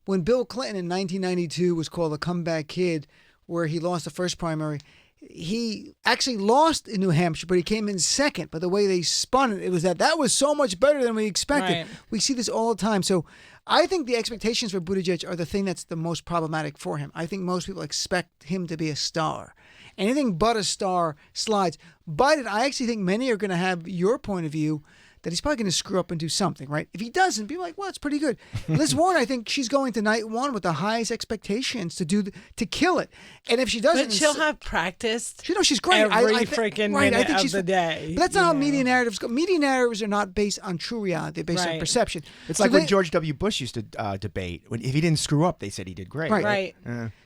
When Bill Clinton in 1992 was called a comeback kid, where he lost the first primary, he actually lost in New Hampshire, but he came in second. But the way they spun it, it was that was so much better than we expected. Right. We see this all the time. So I think the expectations for Buttigieg are the thing that's the most problematic for him. I think most people expect him to be a star. Anything but a star slides. Biden, I actually think many are going to have your point of view that he's probably going to screw up and do something, right? If he doesn't, be like, well, it's pretty good. Liz Warren, I think she's going to night 1 with the highest expectations to kill it. And if she doesn't, But she'll have practiced. She's great. Every freaking minute of the day. But that's not how media narratives go. Media narratives are not based on true reality; they're based on perception. It's like when George W. Bush used to debate. If he didn't screw up, they said he did great. Right.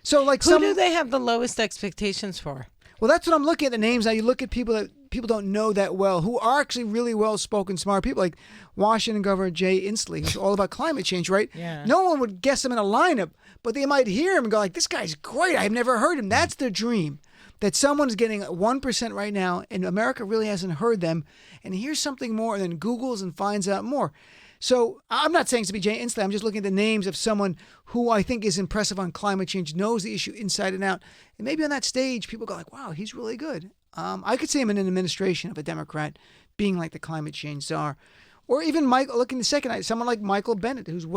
So like, who do they have the lowest expectations for? Well, that's what I'm looking at the names now. You look at people that people don't know that well, who are actually really well-spoken, smart people, like Washington Governor Jay Inslee, who's all about climate change, right? Yeah. No one would guess him in a lineup, but they might hear him and go like, this guy's great. I've never heard him. That's their dream. that someone's getting 1% right now, and America really hasn't heard them, and hears something more, and then Googles and finds out more. So I'm not saying it's to be Jay Inslee. I'm just looking at the names of someone who I think is impressive on climate change, knows the issue inside and out. And maybe on that stage, people go like, wow, he's really good. I could see him in an administration of a Democrat being like the climate change czar. Or even looking the second night, someone like Michael Bennett, who's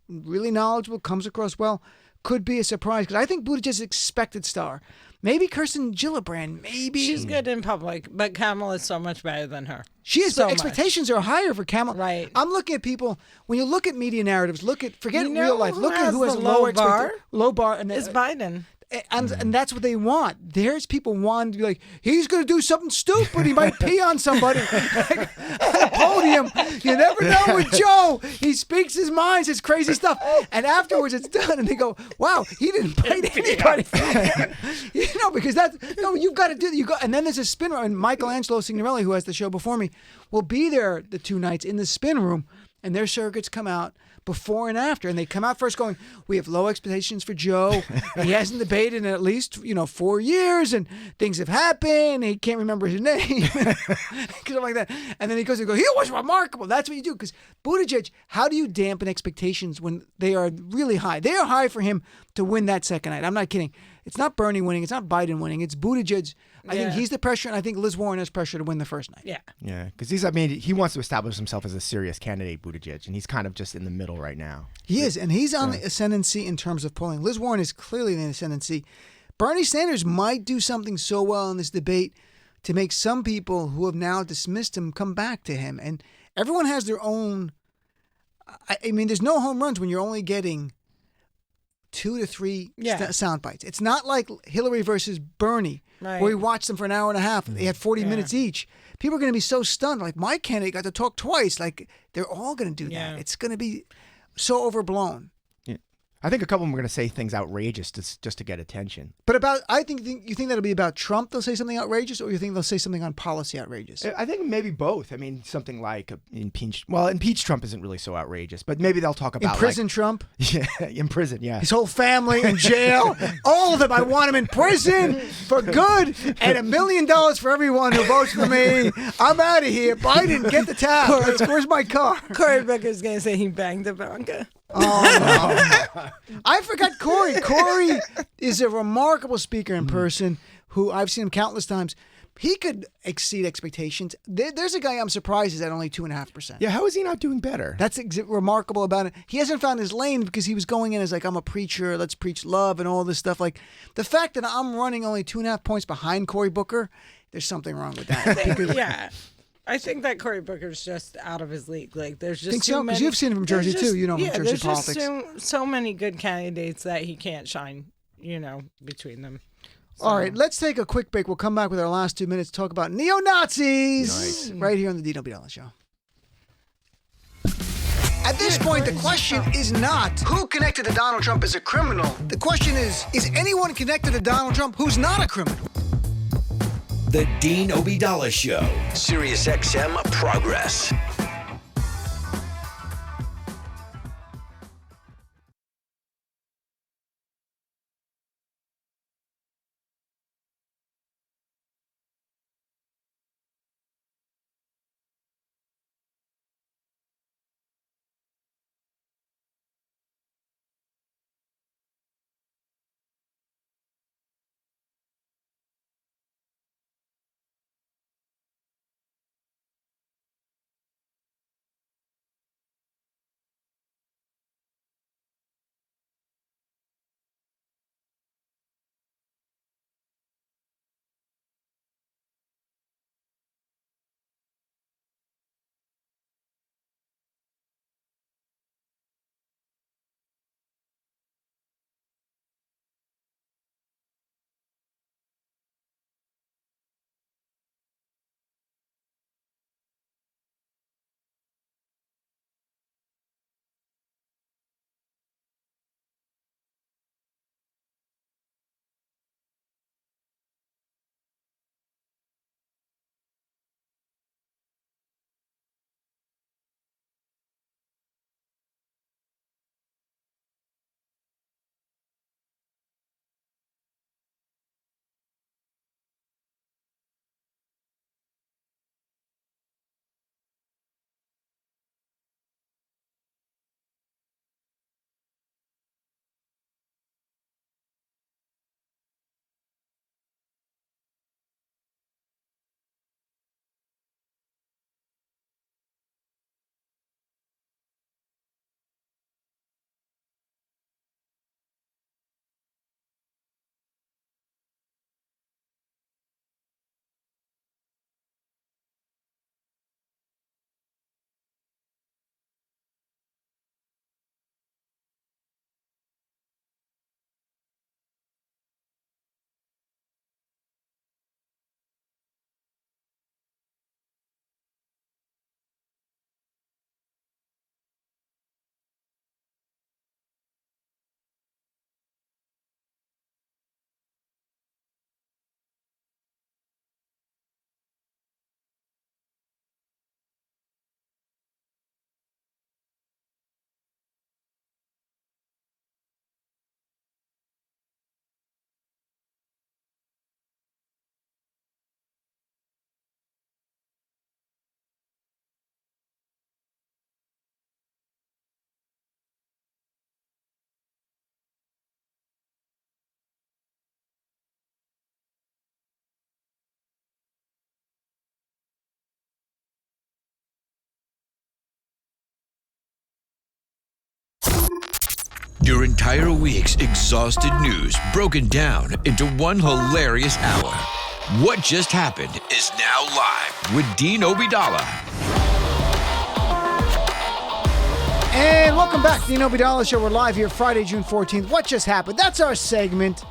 really knowledgeable, comes across well, could be a surprise. Because I think Buttigieg is an expected star. Maybe Kirsten Gillibrand, maybe. She's good in public, but Kamala is so much better than her. She is, so but expectations are higher for Kamala. Right. I'm looking at people, when you look at media narratives, forget real life. Look at who has the low bar. Low bar. And It's Biden. And that's what they want. There's people wanting to be like, he's going to do something stupid. He might pee on somebody on a podium. You never know with Joe. He speaks his mind, says crazy stuff. And afterwards it's done. And they go, wow, he didn't bite anybody. Because you've got to do that. And then there's a spin room. And Michelangelo Signorelli, who has the show before me, will be there the 2 nights in the spin room. And their surrogates come out before and after, and they come out first going, we have low expectations for Joe. He hasn't debated in at least 4 years, and things have happened. He can't remember his name, something like that. And then he goes, he was remarkable. That's what you do. Because Buttigieg, how do you dampen expectations when they are really high? They are high for him to win that second night. I'm not kidding. It's not Bernie winning. It's not Biden winning. It's Buttigieg. I think he's the pressure, and I think Liz Warren has pressure to win the first night. Yeah. Yeah, because he wants to establish himself as a serious candidate, Buttigieg, and he's kind of just in the middle right now. He is, and he's on the ascendancy in terms of polling. Liz Warren is clearly in the ascendancy. Bernie Sanders might do something so well in this debate to make some people who have now dismissed him come back to him. And everyone has their own. I mean, there's no home runs when you're only getting 2 to 3 sound bites. It's not like Hillary versus Bernie, where we watched them for an hour and a half. They had 40 minutes each. People are going to be so stunned. Like, my candidate got to talk twice. Like, they're all going to do that. It's going to be so overblown. Yeah. I think a couple of them are going to say things outrageous just to get attention. But you think that'll be about Trump? They'll say something outrageous, or you think they'll say something on policy outrageous? I think maybe both. I mean, something like impeach Trump isn't really so outrageous, but maybe they'll talk about imprison Trump. Yeah, in prison. Yeah, his whole family in jail. All of them. I want him in prison for good, and $1 million for everyone who votes for me. I'm out of here. Biden, get the tab. Where's my car? Cory Booker's gonna say he banged Ivanka. Oh, no. I forgot Cory. Cory is a remarkable speaker in person who I've seen him countless times. He could exceed expectations. There's a guy I'm surprised is at only 2.5%. Yeah, how is he not doing better? That's remarkable about it. He hasn't found his lane because he was going in as like, I'm a preacher, let's preach love and all this stuff. Like, the fact that I'm running only 2.5 points behind Cory Booker, there's something wrong with that. Yeah. I think that Cory Booker's just out of his league. Like, there's just think too so? many. Because you've seen him from Jersey too. You know him from Jersey politics. There's just so many good candidates that he can't shine. Between them. So. All right, let's take a quick break. We'll come back with our last 2 minutes to talk about neo-Nazis right here on the D.W. Dallas Show. At this point, the question is not who connected to Donald Trump as a criminal. The question is anyone connected to Donald Trump who's not a criminal? The Dean Obeidallah Show. Sirius XM Progress. Your entire week's exhausted news broken down into one hilarious hour. What Just Happened is now live with Dean Obeidallah. And welcome back to the Dean Obeidallah Show. We're live here Friday, June 14th. What Just Happened? That's our segment.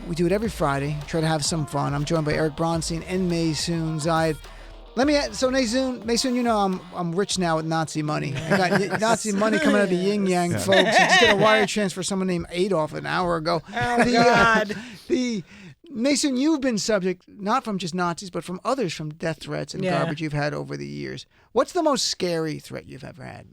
We do it every Friday. Try to have some fun. I'm joined by Erik, Bransteen, and Maysoon, Zayid. Maysoon, you know I'm rich now with Nazi money. I got Nazi money coming out of the yin yang, folks. I just got a wire transfer from someone named Adolf an hour ago. Oh, God. Maysoon, you've been subject, not from just Nazis, but from others, from death threats and garbage you've had over the years. What's the most scary threat you've ever had?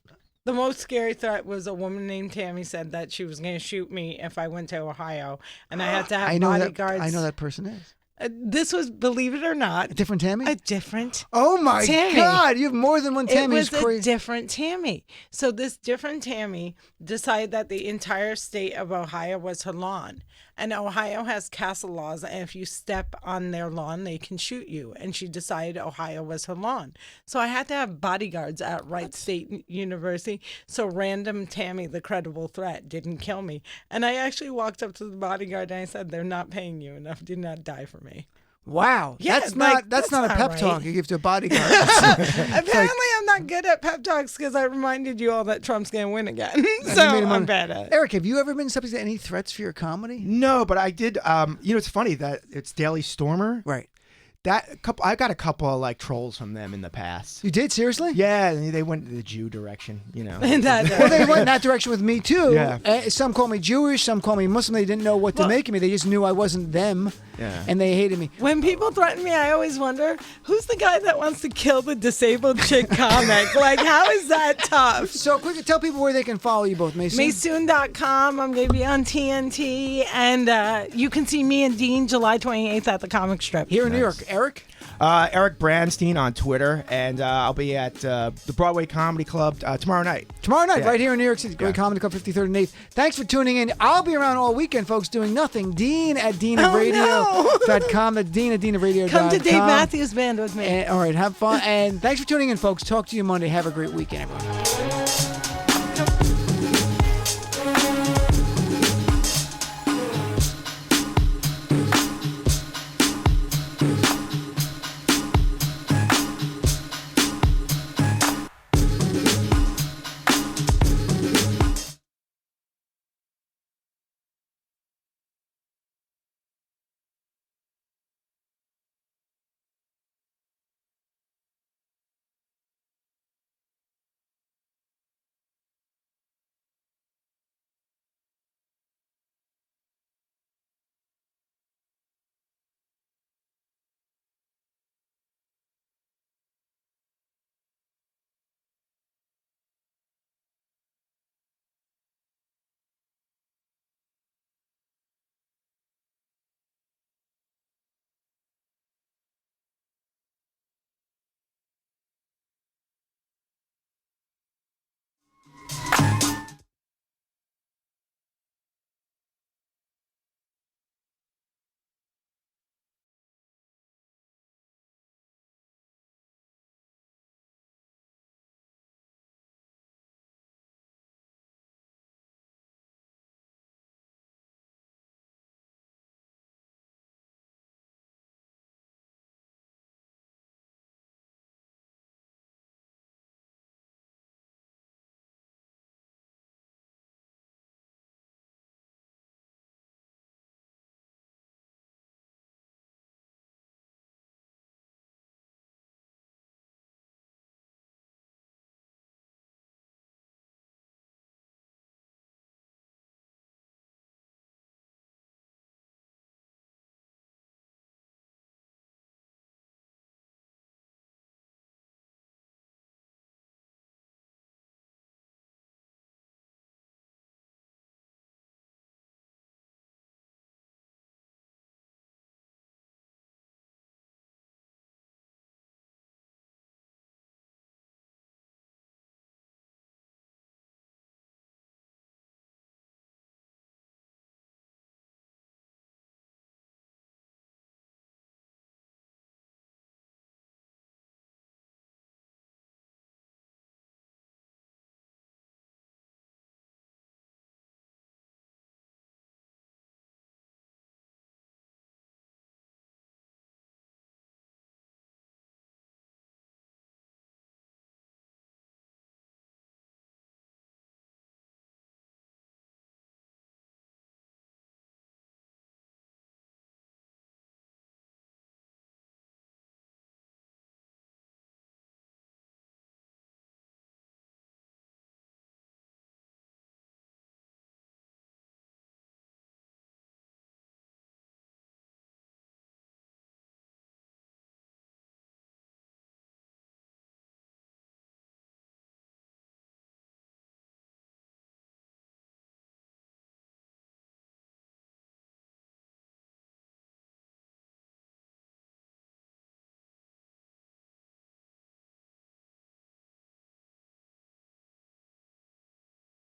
The most scary threat was a woman named Tammy said that she was going to shoot me if I went to Ohio, and I had to have bodyguards. I know that person is. This was, believe it or not, a different Tammy? A different Oh, my Tammy. God. You have more than one Tammy. It was a different Tammy. So this different Tammy decided that the entire state of Ohio was her lawn. And Ohio has castle laws, and if you step on their lawn, they can shoot you. And she decided Ohio was her lawn. So I had to have bodyguards at Wright State University. So random Tammy, the credible threat, didn't kill me. And I actually walked up to the bodyguard and I said, "They're not paying you enough. Do not die for me." Wow. Yeah, that's not a pep right. talk you give to a bodyguard. Apparently, I'm not good at pep talks because I reminded you all that Trump's going to win again. So I'm bad at it. Erik, have you ever been subject to any threats for your comedy? No, but I did. It's funny that it's Daily Stormer. Right. I got a couple of like trolls from them in the past. You did? Seriously? Yeah, they went the Jew direction, you know. Well, they went in that direction with me too. Yeah. Some call me Jewish, some call me Muslim. They didn't know what to make of me. They just knew I wasn't them. Yeah. And they hated me. When people threaten me, I always wonder, who's the guy that wants to kill the disabled chick comic? Like, how is that tough? So quickly, tell people where they can follow you both, Maysoon. Maysoon.com. I'm going to be on TNT. And you can see me and Dean July 28th at the comic strip. Here in New York. Erik? Erik Bransteen on Twitter, and I'll be at the Broadway Comedy Club tomorrow night. Tomorrow night, right here in New York City, Great Comedy Club, 53rd and 8th. Thanks for tuning in. I'll be around all weekend, folks, doing nothing. Dean at DeanofRadio.com. Dean at DeanofRadio.com. Come to Dave Matthews Band with me. All right, have fun. And thanks for tuning in, folks. Talk to you Monday. Have a great weekend, everyone.